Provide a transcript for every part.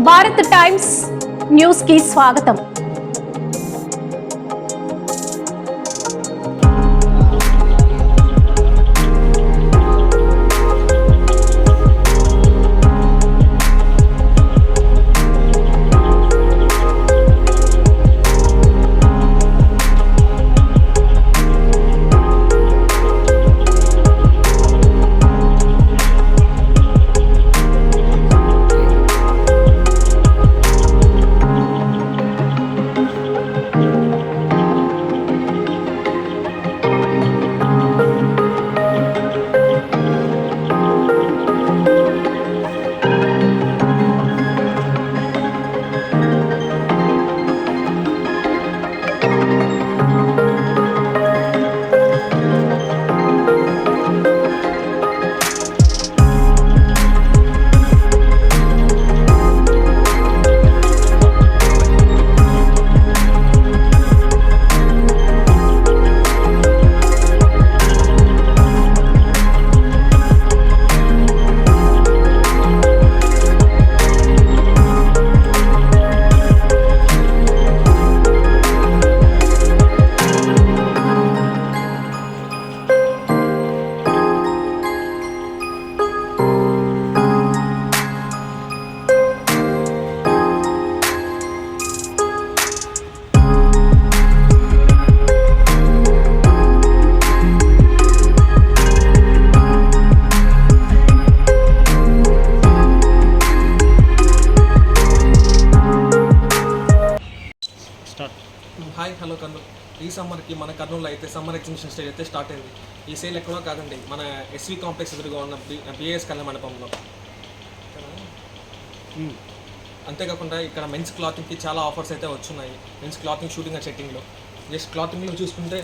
Bharat times news కి స్వాగతం. Hi hello Kurnool. ఈ సమ్మర్కి మన కర్నూలులో అయితే సమ్మర్ ఎగ్జిబిషన్ స్టేజ్ అయితే స్టార్ట్ అయింది. ఈ సేల్ ఎక్కడో కాదండి, మన ఎస్వి కాంప్లెక్స్ ఎదురుగా ఉన్న బిఏఎస్ కళ్యాణ మండపంలో. అంతేకాకుండా ఇక్కడ మెన్స్ క్లాతింగ్కి చాలా ఆఫర్స్ అయితే వచ్చున్నాయి. మెన్స్ క్లాతింగ్ షూటింగ్ అండ్ సెట్టింగ్లో జస్ట్ క్లాతింగ్లో చూసుకుంటే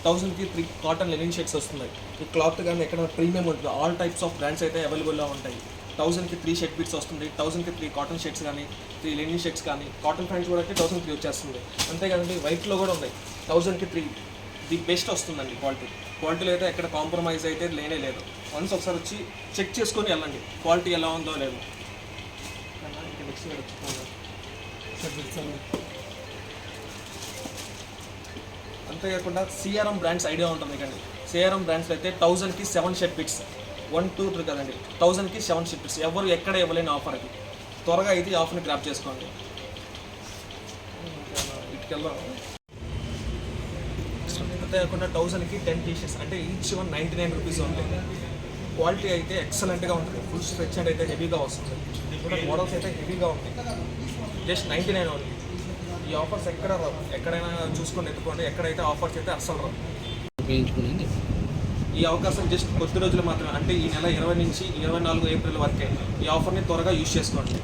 1000కి 3 కాటన్ లెనిన్ షర్ట్స్ వస్తున్నాయి. ఈ క్లాత్ కానీ ఎక్కడ ప్రీమియం ఉంటుంది. ఆల్ టైప్స్ ఆఫ్ బ్రాండ్స్ అయితే అవైలబుల్లో ఉంటాయి. 1000కి 3 షర్ట్ బిట్స్ వస్తుంది. 1000కి 3 కాటన్ షర్ట్స్ కానీ 3 లెనిన్ షర్ట్స్ కానీ కాటన్ ప్యాంట్స్ కూడా అయితే 1000కి వచ్చేస్తుంది. అంతేకాదండి వైట్లో కూడా ఉన్నాయి. 1000కి 3 ది బెస్ట్ వస్తుందండి. క్వాలిటీలో అయితే ఎక్కడ కాంప్రమైజ్ అయితే లేనే లేదు. వన్స్ ఒకసారి వచ్చి చెక్ చేసుకొని వెళ్ళండి క్వాలిటీ ఎలా ఉందో లేదు. అంతేకాకుండా సిఆర్ఎం బ్రాండ్స్ ఐడియా ఉంటుంది కానీ సిఆర్ఎం బ్రాండ్స్లో అయితే 1000కి 7 షర్ట్ బిట్స్ 1 2 3 కదండి 1000కి 7 షర్ట్ బిట్స్ ఎవరు ఎక్కడ ఇవ్వలేని ఆఫర్ అది. త్వరగా అయితే ఈ ఆఫర్ని గ్రాప్ చేసుకోండి. ఇటుకెళ్దాం. అంతేకాకుండా 1000కి 10 టీషర్ట్స్ అంటే ఈచ్ 199 రూపీస్ ఉంటుంది. క్వాలిటీ అయితే ఎక్సలెంట్గా ఉంటుంది. ఫుల్ స్ట్రెచ్ అండ్ అయితే హెవీగా వస్తుంది. మోడల్స్ అయితే హెవీగా ఉంటాయి. Just 99 only. ఈ ఆఫర్స్ ఎక్కడ రావు. ఎక్కడైనా చూసుకొని ఎత్తుకోండి. ఎక్కడైతే ఆఫర్స్ అయితే అస్సలు రావు. ఈ అవకాశం జస్ట్ కొద్ది రోజులు మాత్రమే, అంటే ఈ నెల 20 నుంచి 24 ఏప్రిల్ వరకే. ఈ ఆఫర్ని త్వరగా యూజ్ చేసుకోండి.